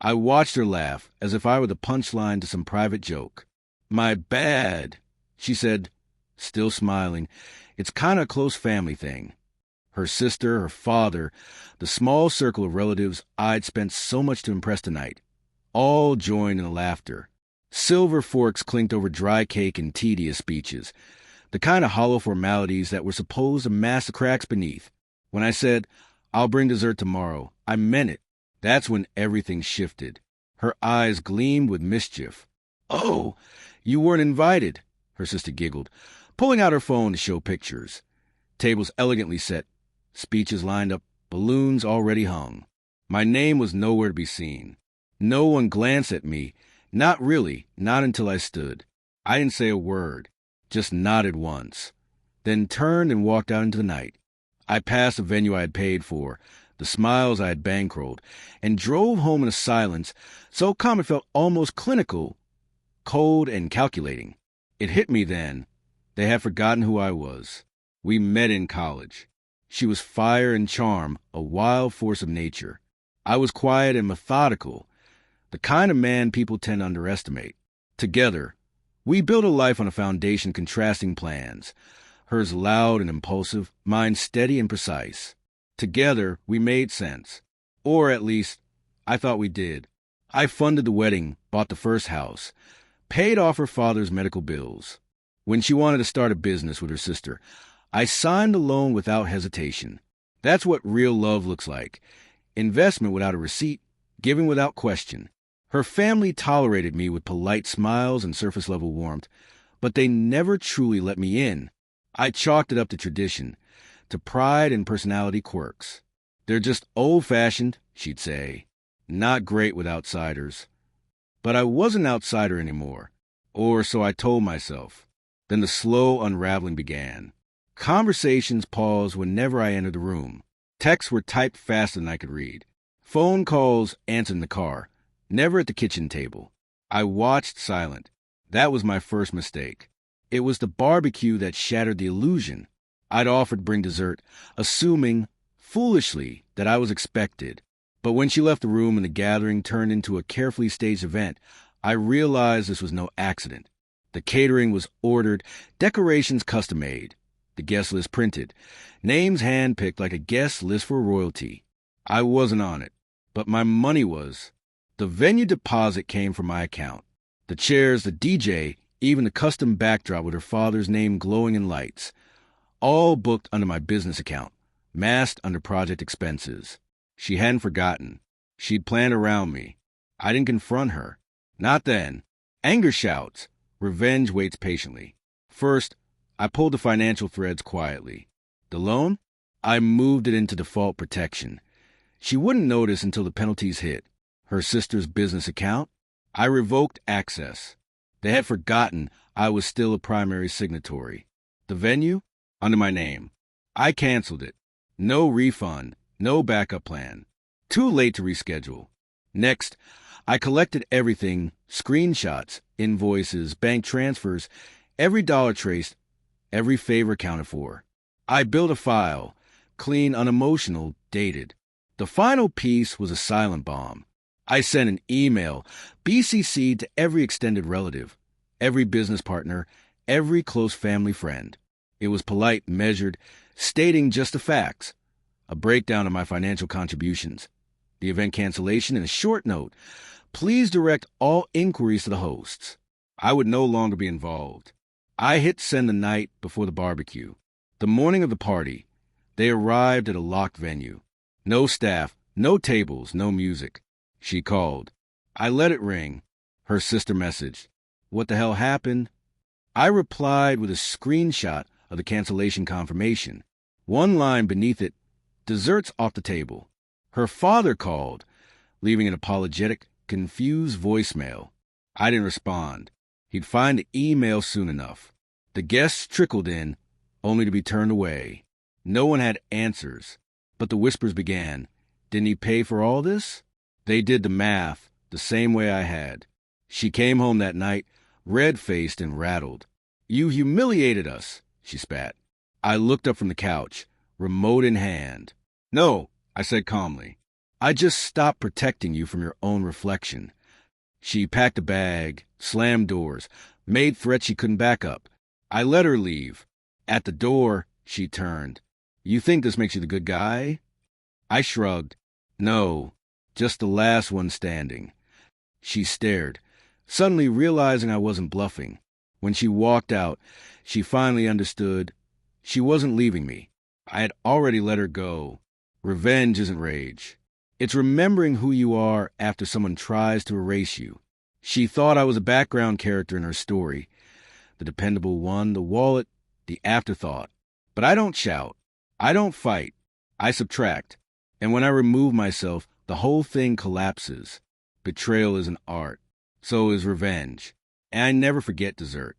I watched her laugh, as if I were the punchline to some private joke. "My bad," she said, still smiling. "It's kind of a close family thing." Her sister, her father, the small circle of relatives I'd spent so much to impress tonight, all joined in the laughter. Silver forks clinked over dry cake and tedious speeches, the kind of hollow formalities that were supposed to mask the cracks beneath. When I said, "I'll bring dessert tomorrow," I meant it. That's when everything shifted. Her eyes gleamed with mischief. "Oh, you weren't invited," her sister giggled, pulling out her phone to show pictures. Tables elegantly set, speeches lined up, balloons already hung. My name was nowhere to be seen. No one glanced at me. Not really, not until I stood. I didn't say a word, just nodded once, then turned and walked out into the night. I passed the venue I had paid for, the smiles I had bankrolled, and drove home in a silence so calm it felt almost clinical, cold and calculating. It hit me then. They had forgotten who I was. We met in college. She was fire and charm, a wild force of nature. I was quiet and methodical, the kind of man people tend to underestimate. Together, we built a life on a foundation contrasting plans. Hers loud and impulsive, mine steady and precise. Together, we made sense. Or at least, I thought we did. I funded the wedding, bought the first house, paid off her father's medical bills. When she wanted to start a business with her sister, I signed a loan without hesitation. That's what real love looks like. Investment without a receipt, giving without question. Her family tolerated me with polite smiles and surface-level warmth, but they never truly let me in. I chalked it up to tradition, to pride and personality quirks. "They're just old-fashioned," she'd say. "Not great with outsiders." But I wasn't an outsider anymore, or so I told myself. Then the slow unraveling began. Conversations paused whenever I entered the room. Texts were typed faster than I could read. Phone calls answered in the car, never at the kitchen table. I watched silent. That was my first mistake. It was the barbecue that shattered the illusion. I'd offered to bring dessert, assuming, foolishly, that I was expected. But when she left the room and the gathering turned into a carefully staged event, I realized this was no accident. The catering was ordered, decorations custom-made, the guest list printed, names hand-picked like a guest list for royalty. I wasn't on it, but my money was. The venue deposit came from my account. The chairs, the DJ, even the custom backdrop with her father's name glowing in lights, all booked under my business account, masked under project expenses. She hadn't forgotten. She'd planned around me. I didn't confront her. Not then. Anger shouts. Revenge waits patiently. First, I pulled the financial threads quietly. The loan? I moved it into default protection. She wouldn't notice until the penalties hit. Her sister's business account? I revoked access. They had forgotten I was still a primary signatory. The venue? Under my name. I canceled it. No refund. No backup plan. Too late to reschedule. Next, I collected everything, screenshots, invoices, bank transfers, every dollar traced, every favor accounted for. I built a file, clean, unemotional, dated. The final piece was a silent bomb. I sent an email, BCC to every extended relative, every business partner, every close family friend. It was polite, measured, stating just the facts. A breakdown of my financial contributions, the event cancellation, and a short note. Please direct all inquiries to the hosts. I would no longer be involved. I hit send the night before the barbecue. The morning of the party, they arrived at a locked venue. No staff, no tables, no music. She called. I let it ring. Her sister messaged. What the hell happened? I replied with a screenshot of the cancellation confirmation. One line beneath it, desserts off the table. Her father called, leaving an apologetic, confused voicemail. I didn't respond. He'd find the email soon enough. The guests trickled in, only to be turned away. No one had answers, but the whispers began. Didn't he pay for all this? They did the math, the same way I had. She came home that night, red-faced and rattled. You humiliated us, she spat. I looked up from the couch, remote in hand. No, I said calmly. I just stopped protecting you from your own reflection. She packed a bag, slammed doors, made threats she couldn't back up. I let her leave. At the door, she turned. You think this makes you the good guy? I shrugged. No, just the last one standing. She stared, suddenly realizing I wasn't bluffing. When she walked out, she finally understood. She wasn't leaving me. I had already let her go. Revenge isn't rage. It's remembering who you are after someone tries to erase you. She thought I was a background character in her story. The dependable one, the wallet, the afterthought. But I don't shout. I don't fight. I subtract. And when I remove myself, the whole thing collapses. Betrayal is an art. So is revenge. And I never forget dessert.